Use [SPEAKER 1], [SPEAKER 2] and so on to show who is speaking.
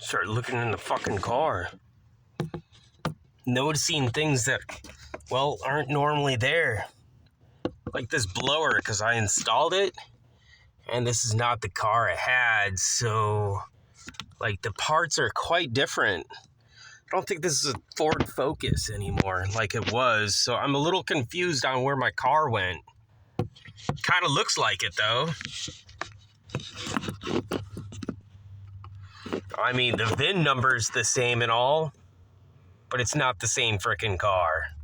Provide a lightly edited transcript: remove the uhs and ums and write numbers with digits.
[SPEAKER 1] Start looking in the fucking car. Noticing things that, well, aren't normally there. Like this blower, because I installed it, and this is not the car I had, so, like, the parts are quite different. I don't think this is a Ford Focus anymore, like it was, so I'm a little confused on where my car went. Kind of looks like it, though. I mean, the VIN number's the same and all, but it's not the same frickin' car.